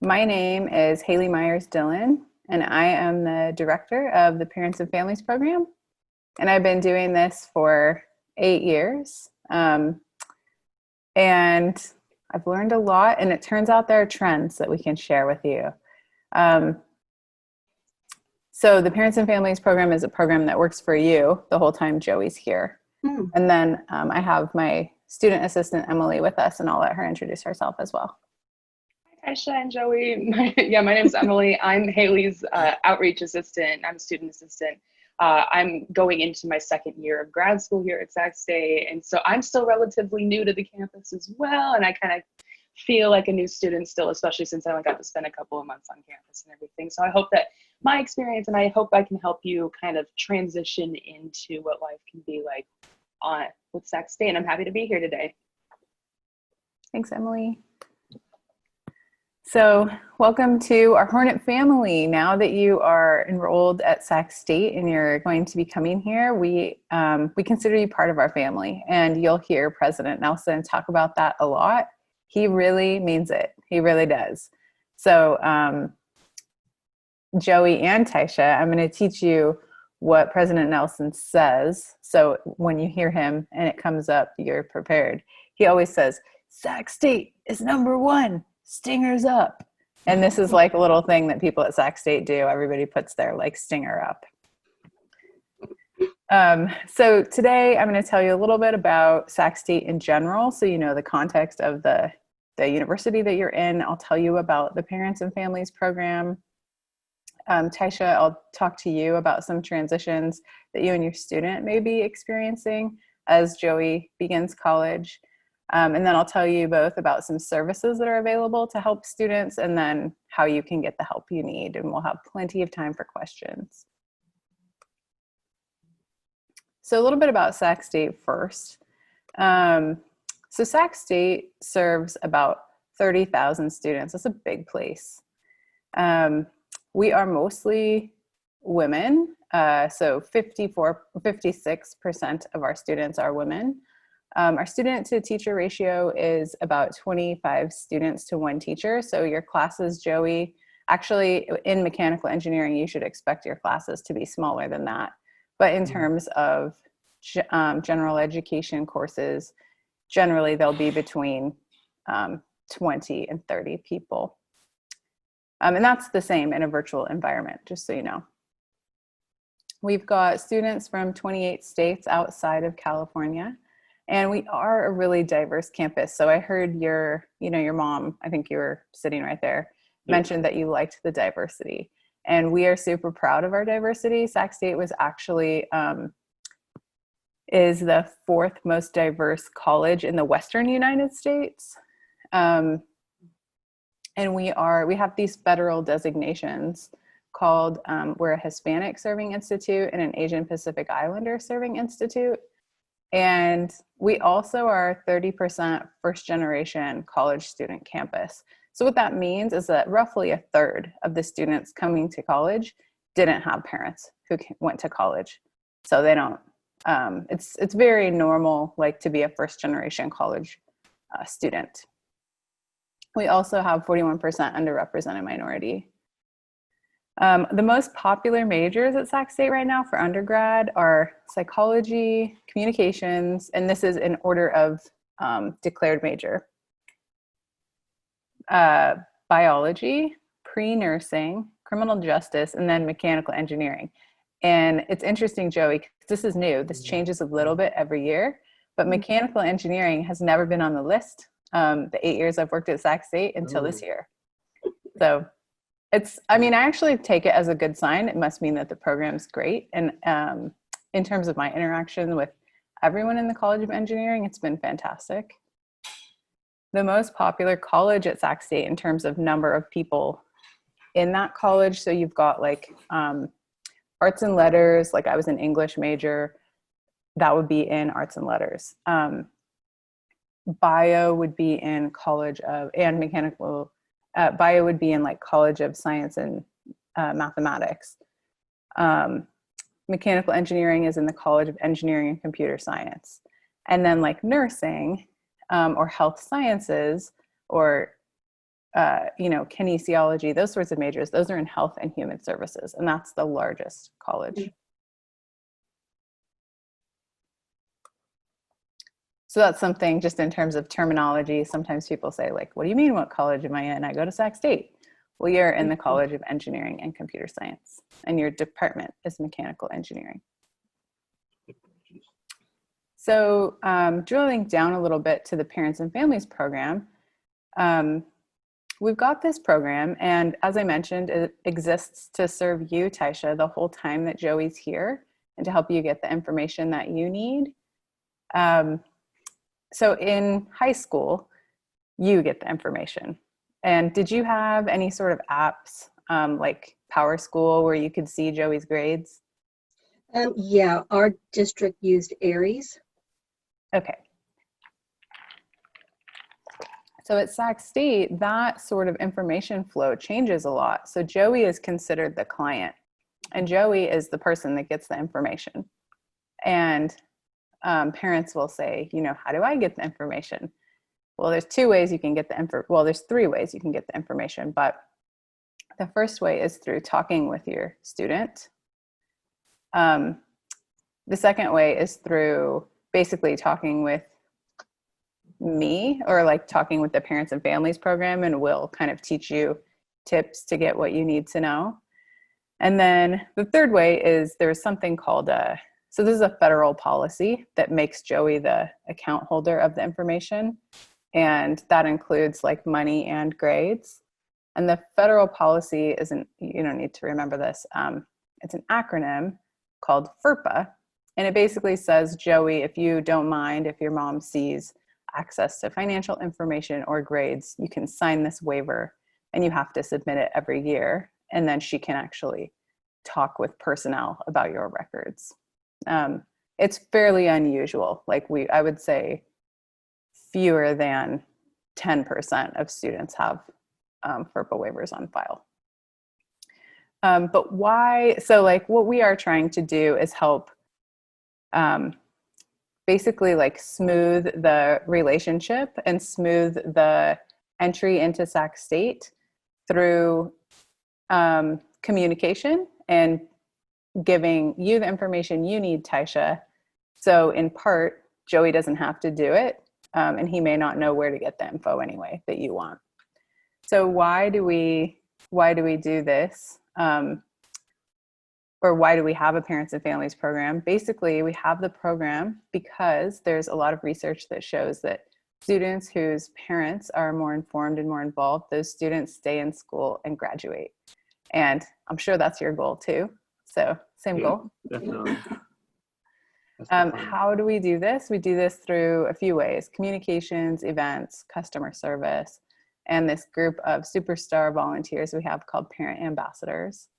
My name is Haley Myers Dillon, and I am the director of the Parents and Families program. And I've been doing this for 8 years. And I've learned a lot, and it turns out there are trends that we can share with you. Um, so the Parents and Families program is a program that works for you the whole time Joey's here. And then I have my student assistant, Emily, with us, and I'll let her introduce herself as well. Aisha and Joey. My name is Emily. I'm Haley's outreach assistant. I'm a student assistant. I'm going into my second year of grad school here at Sac State, and so I'm still relatively new to the campus as well, and I kind of feel like a new student still, especially since I only got to spend a couple of months on campus and everything. So I hope that my experience, and I hope I can help you kind of transition into what life can be like with Sac State, and I'm happy to be here today. Thanks, Emily. So welcome to our Hornet family. Now that you are enrolled at Sac State and you're going to be coming here, we consider you part of our family, and you'll hear President Nelson talk about that a lot. He really means it. He really does. So Joey and Taisha, I'm going to teach you what President Nelson says. So when you hear him and it comes up, you're prepared. He always says, Sac State is #1. Stingers up. And this is like a little thing that people at Sac State do. Everybody puts their like stinger up. So today I'm going to tell you a little bit about Sac State in general, so you know the context of the university that you're in. I'll tell you about the Parents and Families program. Taisha, I'll talk to you about some transitions that you and your student may be experiencing as Joey begins college. And then I'll tell you both about some services that are available to help students, and then how you can get the help you need. And we'll have plenty of time for questions. So a little bit about Sac State first. So Sac State serves about 30,000 students. That's a big place. We are mostly women. So 56% of our students are women. Our student to teacher ratio is about 25 students to 1 teacher. So your classes, Joey, actually in mechanical engineering, you should expect your classes to be smaller than that. But in terms of general education courses, generally they'll be between 20 and 30 people. And that's the same in a virtual environment, just so you know. We've got students from 28 states outside of California. And we are a really diverse campus. So I heard your mom, I think you were sitting right there, mentioned that you liked the diversity. And we are super proud of our diversity. Sac State was actually, is the 4th most diverse college in the Western United States. And we have these federal designations called, we're a Hispanic Serving Institute and an Asian Pacific Islander Serving Institute. And we also are 30% first-generation college student campus. So what that means is that roughly 1/3 of the students coming to college didn't have parents who went to college. So they don't, it's very normal, like, to be a first-generation college student. We also have 41% underrepresented minority. The most popular majors at Sac State right now for undergrad are psychology, communications, and this is in order of declared major. Biology, pre-nursing, criminal justice, and then mechanical engineering. And it's interesting, Joey, because this is new. This changes a little bit every year, but mechanical engineering has never been on the list the 8 years I've worked at Sac State until this year. So I actually take it as a good sign. It must mean that the program's great. And in terms of my interaction with everyone in the College of Engineering, it's been fantastic. The most popular college at Sac State in terms of number of people in that college, so you've got like arts and letters, like I was an English major, that would be in arts and letters. Bio would be in College of, and mechanical, bio would be in like College of Science and Mathematics. Mechanical engineering is in the College of Engineering and Computer Science. And then like nursing or health sciences or kinesiology, those sorts of majors, those are in health and human services, and that's the largest college. So that's something just in terms of terminology. Sometimes people say, like, what do you mean, what college am I in? I go to Sac State. Well, you're in the College of Engineering and Computer Science, and your department is mechanical engineering. So drilling down a little bit to the Parents and Families program, we've got this program, and as I mentioned, it exists to serve you, Taisha, the whole time that Joey's here and to help you get the information that you need. So in high school, you get the information. And did you have any sort of apps like Power School where you could see Joey's grades? Yeah, our district used Aries. Okay. So at Sac State, that sort of information flow changes a lot. So Joey is considered the client, and Joey is the person that gets the information. And parents will say, how do I get the information? Well, there's two ways you can get the info. Well, there's three ways you can get the information, but the first way is through talking with your student. The second way is through basically talking with me, or like talking with the Parents and Families program, and we'll kind of teach you tips to get what you need to know. And then the third way is there's something called so this is a federal policy that makes Joey the account holder of the information. And that includes like money and grades. And the federal policy isn't, you don't need to remember this. It's an acronym called FERPA. And it basically says, Joey, if you don't mind, if your mom sees access to financial information or grades, you can sign this waiver and you have to submit it every year. And then she can actually talk with personnel about your records. It's fairly unusual. Like I would say fewer than 10% of students have FERPA waivers on file. But why? So like what we are trying to do is help basically like smooth the relationship and smooth the entry into Sac State through communication and giving you the information you need, Taisha. So in part, Joey doesn't have to do it, and he may not know where to get the info anyway that you want. So why do we do this? Or why do we have a Parents and Families program? Basically, we have the program because there's a lot of research that shows that students whose parents are more informed and more involved, those students stay in school and graduate. And I'm sure that's your goal too. So same goal. Definitely. How do we do this? We do this through a few ways: communications, events, customer service, and this group of superstar volunteers we have called Parent Ambassadors.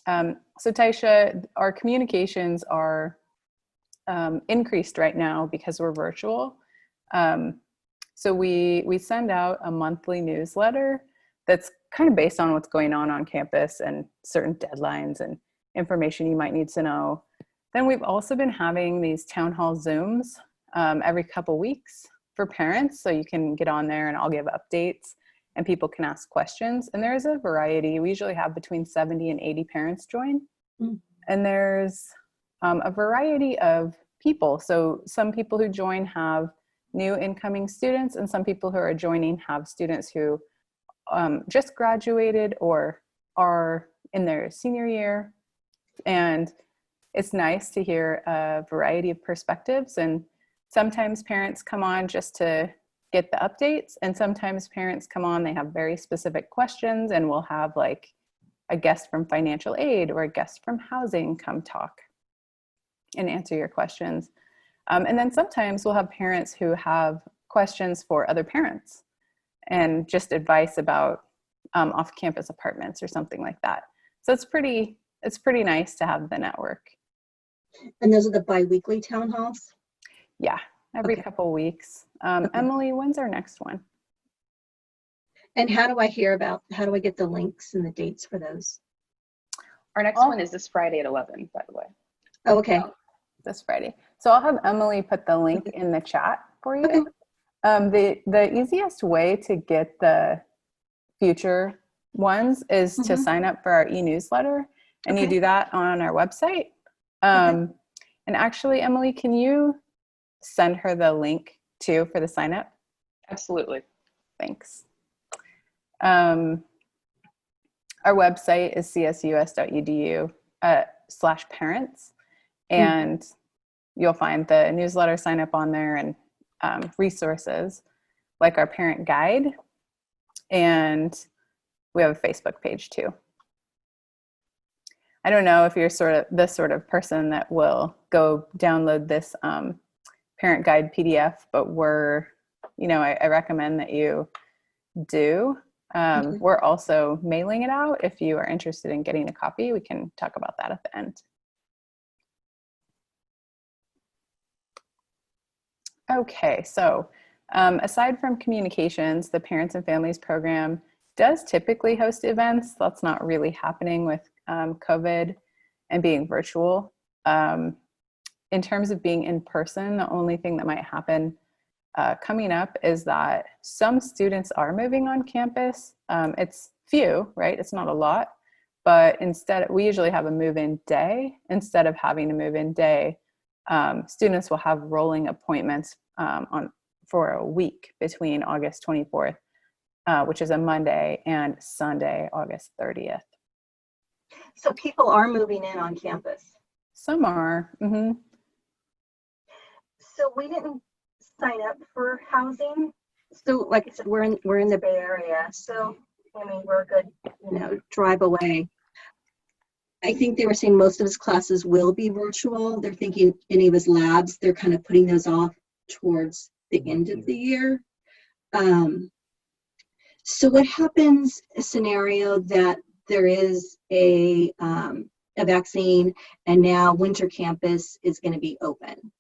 So Taisha, our communications are increased right now because we're virtual. So we send out a monthly newsletter that's kind of based on what's going on campus and certain deadlines and information you might need to know. Then we've also been having these town hall Zooms every couple weeks for parents. So you can get on there and I'll give updates and people can ask questions. And there's a variety. We usually have between 70 and 80 parents join. Mm. And there's a variety of people. So some people who join have new incoming students, and some people who are joining have students who just graduated or are in their senior year. And it's nice to hear a variety of perspectives. And sometimes parents come on just to get the updates. And sometimes parents come on, they have very specific questions, and we'll have like a guest from financial aid or a guest from housing come talk and answer your questions. And then sometimes we'll have parents who have questions for other parents and just advice about off-campus apartments or something like that. So it's pretty nice to have the network. And those are the bi-weekly town halls? Yeah, every couple weeks. Okay. Emily, when's our next one? And how do I get the links and the dates for those? Our next one is this Friday at 11, by the way. Oh, okay. This Friday. So I'll have Emily put the link in the chat for you. Okay. The easiest way to get the future ones is to sign up for our e-newsletter, and you do that on our website. And actually, Emily, can you send her the link too for the sign up? Absolutely. Thanks. Our website is csus.edu /parents, and you'll find the newsletter sign up on there, and resources like our parent guide, and we have a Facebook page too. I don't know if you're the sort of person that will go download this parent guide PDF, but I recommend that you do. We're also mailing it out. If you are interested in getting a copy, we can talk about that at the end. Okay, so aside from communications, the Parents and Families program does typically host events. That's not really happening with COVID and being virtual. In terms of being in person, the only thing that might happen coming up is that some students are moving on campus. It's few, right? It's not a lot, but instead, we usually have a move-in day. Instead of having a move-in day, students will have rolling appointments for a week between August 24th, which is a Monday, and Sunday, August 30th. So people are moving in on campus. Some are. Mm-hmm. So we didn't sign up for housing. So like I said, we're in the Bay Area. So I mean, we're a good, drive away. I think they were saying most of his classes will be virtual. They're thinking any of his labs, they're kind of putting those off towards the end of the year. So what happens, a scenario that there is a vaccine and now winter campus is going to be open?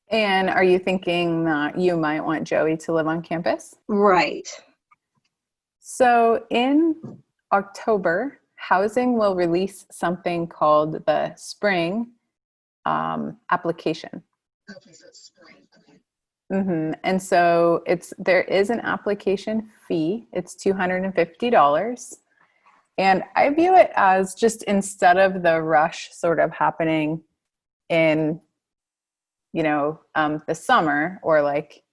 And are you thinking that you might want Joey to live on campus? Right. So in October, housing will release something called the spring application. Okay, so it's spring. Okay. Mm-hmm. And so there is an application fee. It's $250. And I view it as just, instead of the rush sort of happening in, the summer or like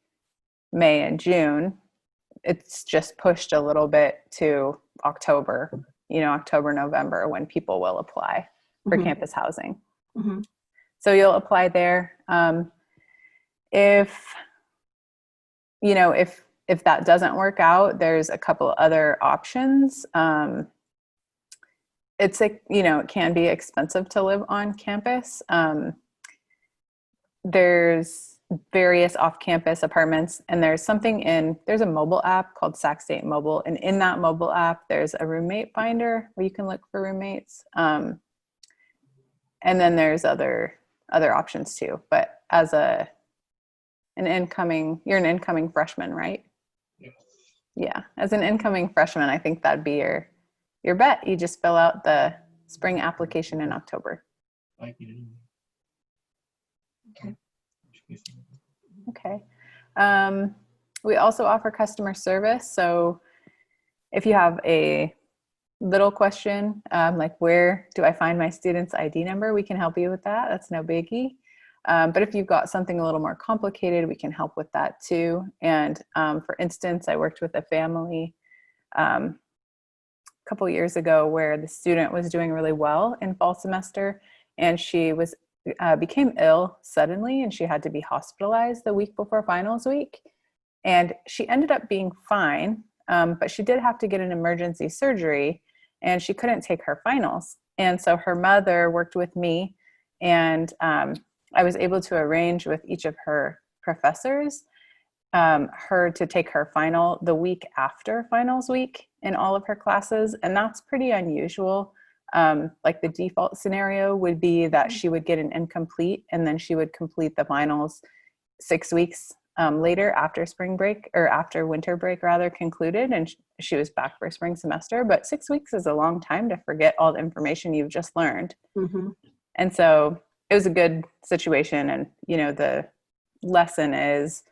May and June, it's just pushed a little bit to October, October, November, when people will apply for campus housing. Mm-hmm. So you'll apply there. If that doesn't work out, there's a couple other options. It's it can be expensive to live on campus. There's various off-campus apartments, and there's a mobile app called Sac State Mobile. And in that mobile app, there's a roommate finder where you can look for roommates. And then there's other options too. But as you're an incoming freshman, right? Yes. Yeah. As an incoming freshman, I think that'd be your bet. You just fill out the spring application in October. Okay. We also offer customer service. So if you have a little question, like where do I find my student's ID number, we can help you with that. That's no biggie. But if you've got something a little more complicated, we can help with that too. And for instance, I worked with a family a couple years ago where the student was doing really well in fall semester, and she became ill suddenly, and she had to be hospitalized the week before finals week. And she ended up being fine, but she did have to get an emergency surgery, and she couldn't take her finals. And so her mother worked with me, and I was able to arrange with each of her professors her to take her final the week after finals week in all of her classes. And that's pretty unusual. Like the default scenario would be that she would get an incomplete, and then she would complete the finals 6 weeks later, after spring break, or after winter break rather, concluded, and she was back for spring semester. But 6 weeks is a long time to forget all the information you've just learned. Mm-hmm. And so it was a good situation. And the lesson is,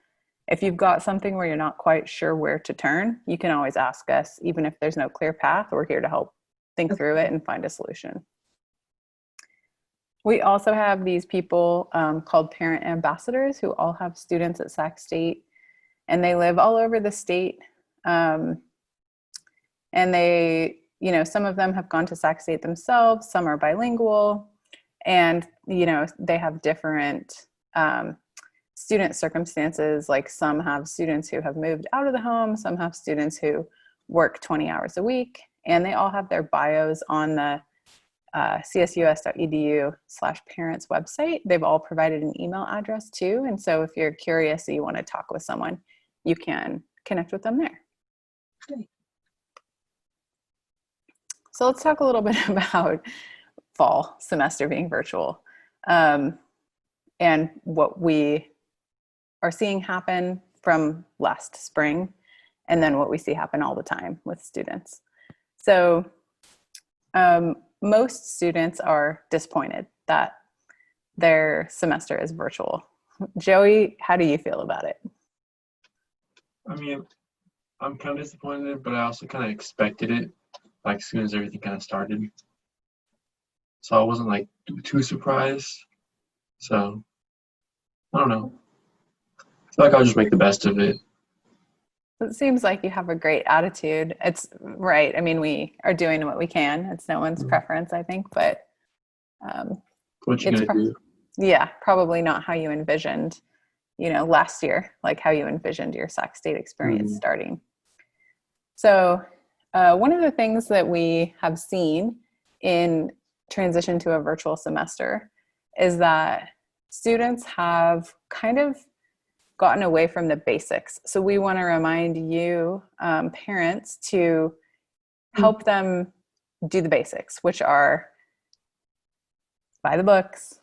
If you've got something where you're not quite sure where to turn, you can always ask us. Even if there's no clear path, we're here to help think through it and find a solution. We also have these people called parent ambassadors who all have students at Sac State, and they live all over the state. And they, you know, some of them have gone to Sac State themselves, some are bilingual, and, you know, they have different student circumstances. Like some have students who have moved out of the home, some have students who work 20 hours a week, and they all have their bios on the csus.edu/parents website. They've all provided an email address too. And so if you're curious and you want to talk with someone, you can connect with them there. Great. So let's talk a little bit about fall semester being virtual, and what we are seeing happen from last spring, and then what we see happen all the time with students. So most students are disappointed that their semester is virtual. Joey, how do you feel about it? I mean, I'm kind of disappointed, but I also kind of expected it, like as soon as everything kind of started. So I wasn't like too surprised. So I don't know. I feel like I'll just make the best of it. It seems like you have a great attitude. It's right. I mean, we are doing what we can. It's no one's preference, I think, but What you gonna do? yeah, probably not how you envisioned, you know, last year, like how you envisioned your Sac State experience starting. So one of the things that we have seen in transition to a virtual semester is that students have kind of gotten away from the basics. So we want to remind you, parents, to help them do the basics, which are buy the books,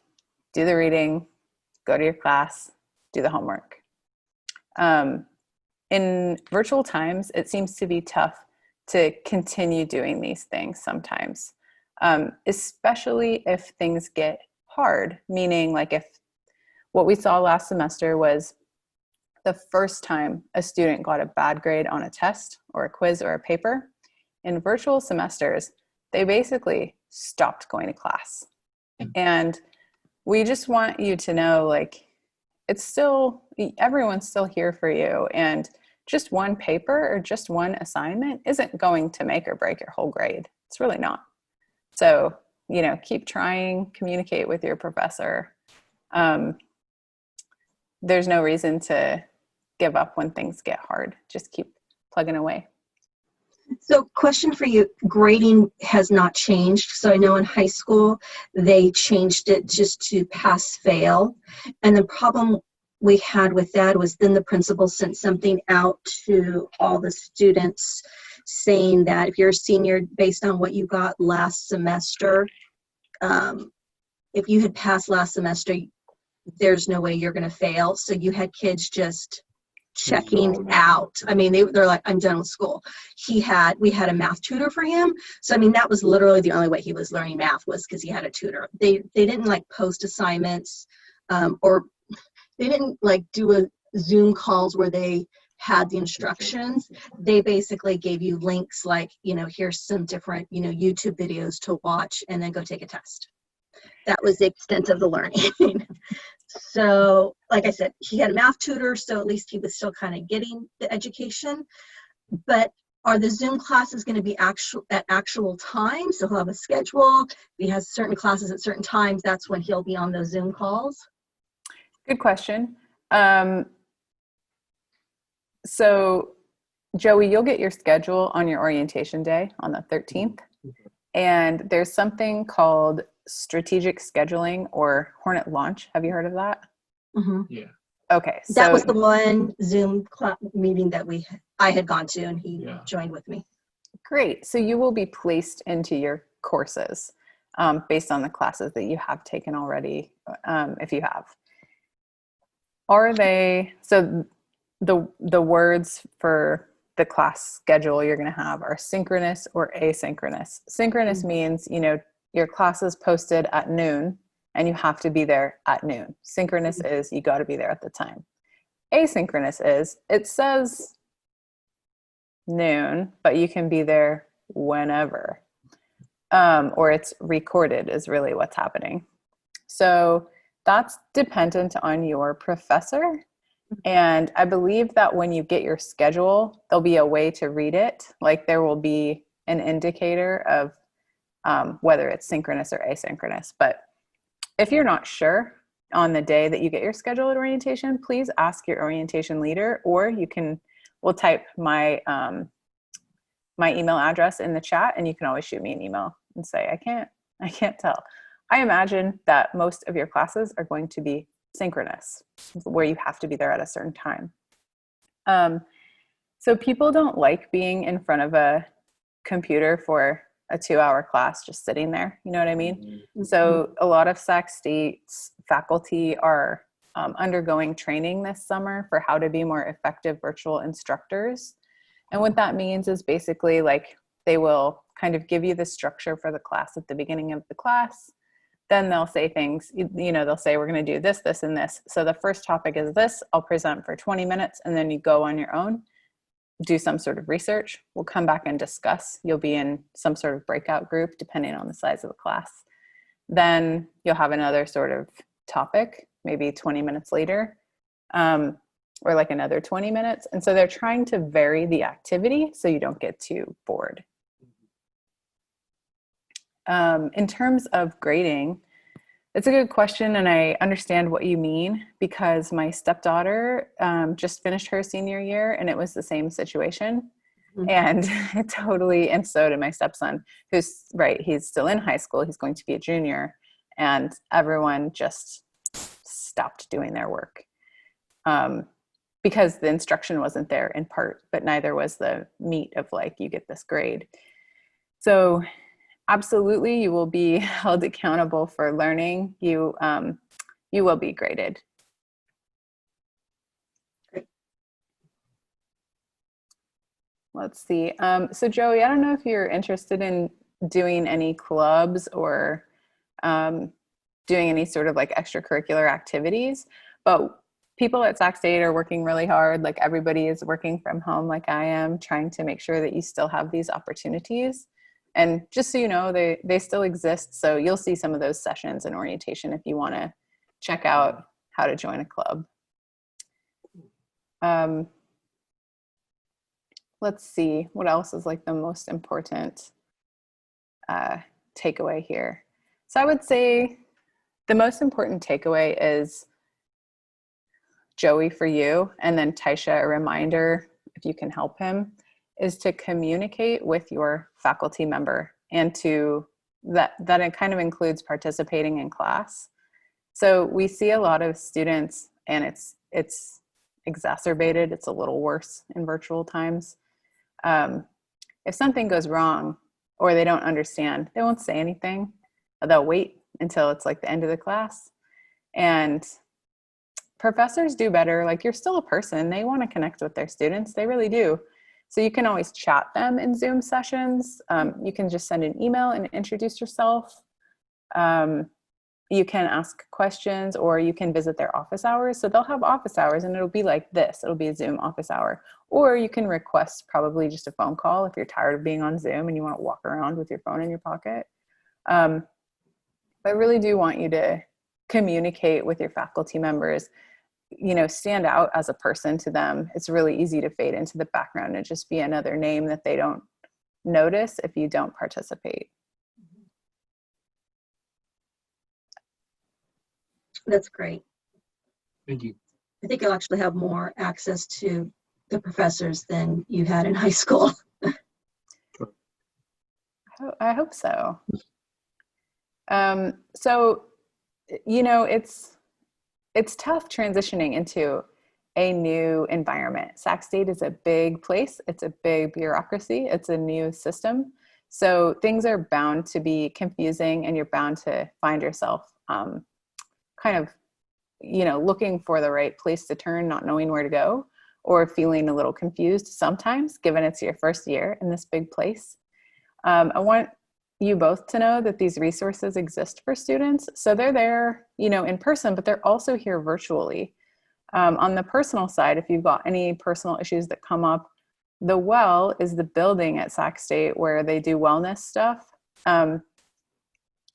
do the reading, go to your class, do the homework. In virtual times, it seems to be tough to continue doing these things sometimes, especially if things get hard, meaning like if what we saw last semester was the first time a student got a bad grade on a test or a quiz or a paper. In virtual semesters, they basically stopped going to class. And we just want you to know, like, it's still, everyone's still here for you. And just one paper or just one assignment isn't going to make or break your whole grade. It's really not. So, you know, keep trying, communicate with your professor. There's no reason to give up when things get hard. Just keep plugging away. So question for you, grading has not changed. So I know in high school, they changed it just to pass fail. And the problem we had with that was then the principal sent something out to all the students saying that if you're a senior, based on what you got last semester, if you had passed last semester, there's no way you're going to fail. So you had kids just checking out. I mean, they're like, I'm done with school. We had a math tutor for him. So, I mean, that was literally the only way he was learning math was because he had a tutor. They didn't like post assignments or they didn't like do a Zoom calls where they had the instructions. They basically gave you links like, you know, here's some different, you know, YouTube videos to watch and then go take a test. That was the extent of the learning. So, like I said, he had a math tutor, so at least he was still kind of getting the education. But are the Zoom classes going to be at actual times? So he'll have a schedule. If he has certain classes at certain times, that's when he'll be on those Zoom calls. Good question. So, Joey, you'll get your schedule on your orientation day on the 13th. And there's something called strategic scheduling or Hornet launch. Have you heard of that? Mm-hmm. Yeah. Okay. So that was the one Zoom meeting that I had gone to, and he joined with me. Great. So you will be placed into your courses based on the classes that you have taken already, if you have. Are they, so the words for the class schedule you're going to have are synchronous or asynchronous. Synchronous means, you know, your class is posted at noon and you have to be there at noon. Synchronous is you got to be there at the time. asynchronous is, it says noon, but you can be there whenever. Or it's recorded is really what's happening. So that's dependent on your professor. And I believe that when you get your schedule, there'll be a way to read it. Like there will be an indicator of whether it's synchronous or asynchronous. But if you're not sure on the day that you get your scheduled orientation, please ask your orientation leader, or we'll type my email address in the chat, and you can always shoot me an email and say, I can't tell. I imagine that most of your classes are going to be synchronous, where you have to be there at a certain time. So people don't like being in front of a computer for a 2-hour class just sitting there. You know what I mean? Mm-hmm. So a lot of Sac State's faculty are undergoing training this summer for how to be more effective virtual instructors. And what that means is basically like they will kind of give you the structure for the class at the beginning of the class. Then they'll say things, they'll say, we're going to do this, this, and this. So the first topic is this. I'll present for 20 minutes, and then you go on your own, do some sort of research. We'll come back and discuss. You'll be in some sort of breakout group, depending on the size of the class. Then you'll have another sort of topic, maybe 20 minutes later, or like another 20 minutes. And so they're trying to vary the activity so you don't get too bored. In terms of grading, it's a good question, and I understand what you mean, because my stepdaughter just finished her senior year, and it was the same situation. Mm-hmm. And so did my stepson, who's he's still in high school. He's going to be a junior, and everyone just stopped doing their work because the instruction wasn't there in part, but neither was the meat of like, you get this grade. So absolutely, you will be held accountable for learning. You will be graded. Let's see. So Joey, I don't know if you're interested in doing any clubs or doing any sort of like extracurricular activities, but people at Sac State are working really hard. Like everybody is working from home like I am, trying to make sure that you still have these opportunities. And just so you know, they still exist. So you'll see some of those sessions in orientation if you want to check out how to join a club. Let's see, what else is like the most important takeaway here? So I would say the most important takeaway is Joey for you, and then Taisha, a reminder, if you can help him, is to communicate with your faculty member, and that it kind of includes participating in class. So we see a lot of students, and it's exacerbated. It's a little worse in virtual times. If something goes wrong or they don't understand, they won't say anything. They'll wait until it's like the end of the class. And professors do better. Like, you're still a person. They want to connect with their students. They really do. So you can always chat them in Zoom sessions. You can just send an email and introduce yourself. You can ask questions, or you can visit their office hours. So they'll have office hours, and it'll be like this. It'll be a Zoom office hour. Or you can request probably just a phone call if you're tired of being on Zoom and you want to walk around with your phone in your pocket. But I really do want you to communicate with your faculty members. Stand out as a person to them. It's really easy to fade into the background and just be another name that they don't notice if you don't participate. That's great. Thank you. I think you'll actually have more access to the professors than you had in high school. I hope so. So, it's tough transitioning into a new environment. Sac State is a big place. It's a big bureaucracy. It's a new system. So things are bound to be confusing, and you're bound to find yourself kind of, looking for the right place to turn, not knowing where to go, or feeling a little confused sometimes, given it's your first year in this big place. I want you both to know that these resources exist for students. So they're there, in person, but they're also here virtually. On the personal side, if you've got any personal issues that come up, the Well is the building at Sac State where they do wellness stuff.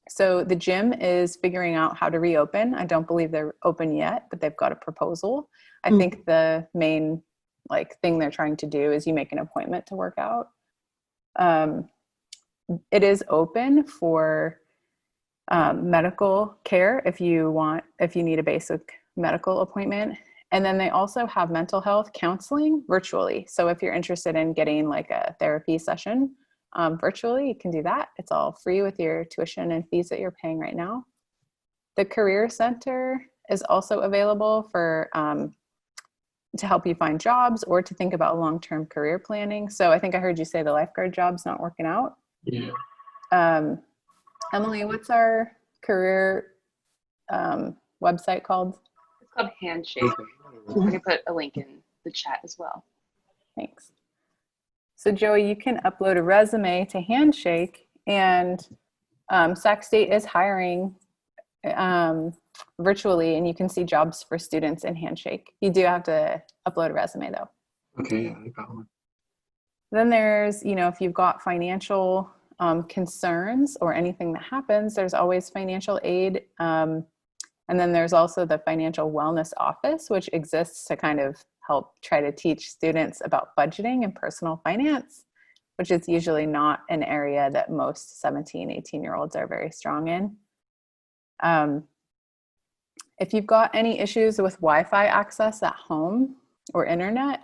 So the gym is figuring out how to reopen. I don't believe they're open yet, but they've got a proposal. I think the main thing they're trying to do is you make an appointment to work out. It is open for medical care if you need a basic medical appointment. And then they also have mental health counseling virtually. So if you're interested in getting like a therapy session virtually, you can do that. It's all free with your tuition and fees that you're paying right now. The Career Center is also available for to help you find jobs or to think about long-term career planning. So I think I heard you say the lifeguard job's not working out. Yeah. Emily, what's our career website called? It's called Handshake. I'm going to put a link in the chat as well. Thanks. So Joey, you can upload a resume to Handshake, and Sac State is hiring virtually, and you can see jobs for students in Handshake. You do have to upload a resume though. Okay, yeah, I got one. Then there's, if you've got financial concerns or anything that happens, there's always financial aid. And then there's also the Financial Wellness Office, which exists to kind of help try to teach students about budgeting and personal finance, which is usually not an area that most 17, 18-year-olds are very strong in. If you've got any issues with Wi-Fi access at home or internet,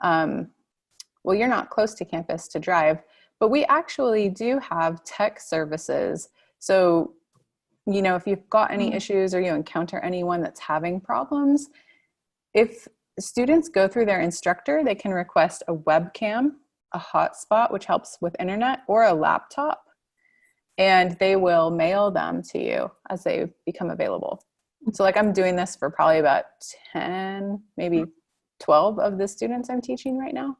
well, you're not close to campus to drive, but we actually do have tech services. So, if you've got any issues or you encounter anyone that's having problems, if students go through their instructor, they can request a webcam, a hotspot, which helps with internet, or a laptop, and they will mail them to you as they become available. So I'm doing this for probably about 10, maybe 12 of the students I'm teaching right now.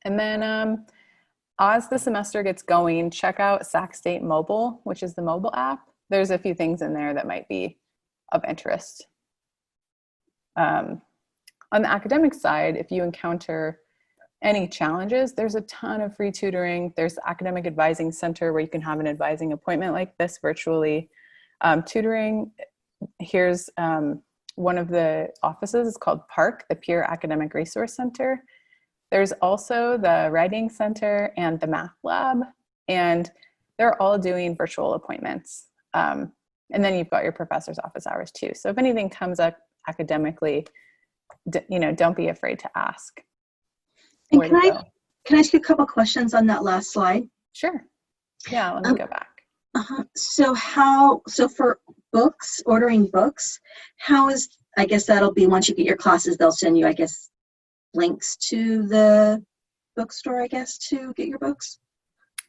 And then as the semester gets going, check out Sac State Mobile, which is the mobile app. There's a few things in there that might be of interest. On the academic side, if you encounter any challenges, there's a ton of free tutoring. There's the Academic Advising Center where you can have an advising appointment like this virtually. Tutoring, here's one of the offices. It's called PARC, the Peer Academic Resource Center. There's also the Writing Center and the Math Lab, and they're all doing virtual appointments. And then you've got your professor's office hours too. So if anything comes up academically, don't be afraid to ask. And can I ask you a couple questions on that last slide? Sure. Yeah, let me go back. So for books, ordering books, I guess that'll be once you get your classes, they'll send you, I guess, links to the bookstore, I guess, to get your books?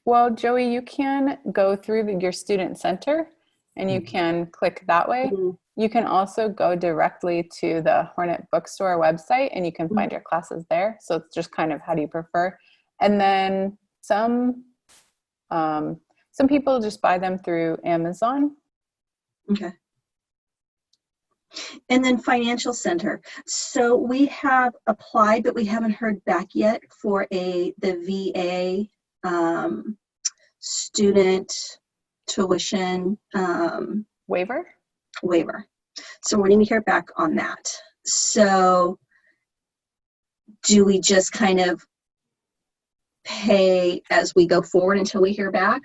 Well, Joey, you can go through your student center and you can click that way. You can also go directly to the Hornet bookstore website and you can find your classes there. So it's just kind of how do you prefer. And then some people just buy them through Amazon. Okay. And then Financial Center. So we have applied, but we haven't heard back yet for the VA student tuition Waiver. So we're going to hear back on that. So do we just kind of pay as we go forward until we hear back?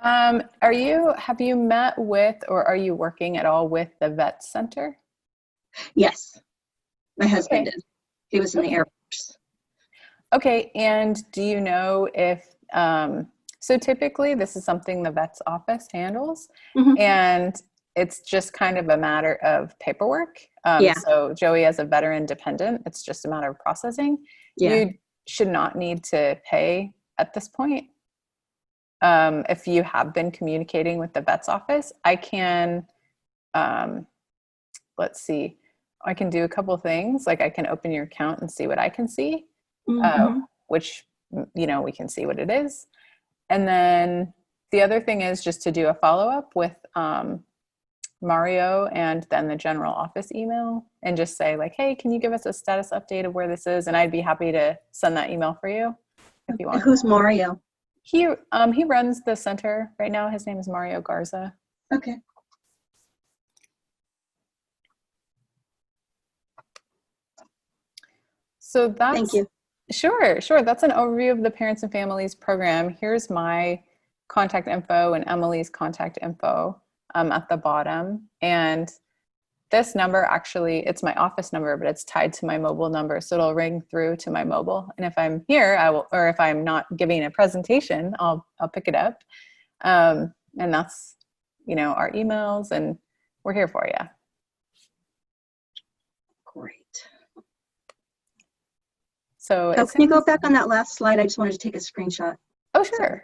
Have you met with, or are you working at all with the Vet Center? Yes, my husband did. He was in the Air Force. Okay, and do you know if, so typically this is something the vet's office handles, and it's just kind of a matter of paperwork. So Joey, as a veteran dependent, it's just a matter of processing. You should not need to pay at this point. If you have been communicating with the vet's office, I can, let's see, I can do a couple things. Like I can open your account and see what I can see, which, we can see what it is. And then the other thing is just to do a follow-up with Mario and then the general office email and just say like, hey, can you give us a status update of where this is? And I'd be happy to send that email for you if you want. Who's Mario? He runs the center right now. His name is Mario Garza. Okay. So that's, Thank you. Sure. That's an overview of the Parents and Families program. Here's my contact info and Emily's contact info at the bottom. And this number actually, it's my office number, but it's tied to my mobile number. So it'll ring through to my mobile. And if I'm here, I will, or if I'm not giving a presentation, I'll pick it up. And that's, our emails, and we're here for you. Great. So Oh, can you go back on that last slide? I just wanted to take a screenshot. Oh, sure. Sorry.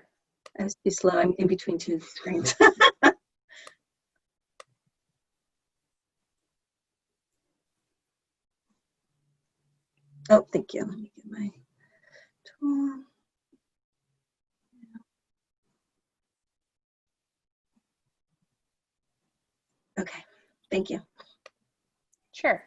I was too slow. I'm in between two screens. Oh, thank you. Let me get my tool. Okay, thank you. Sure.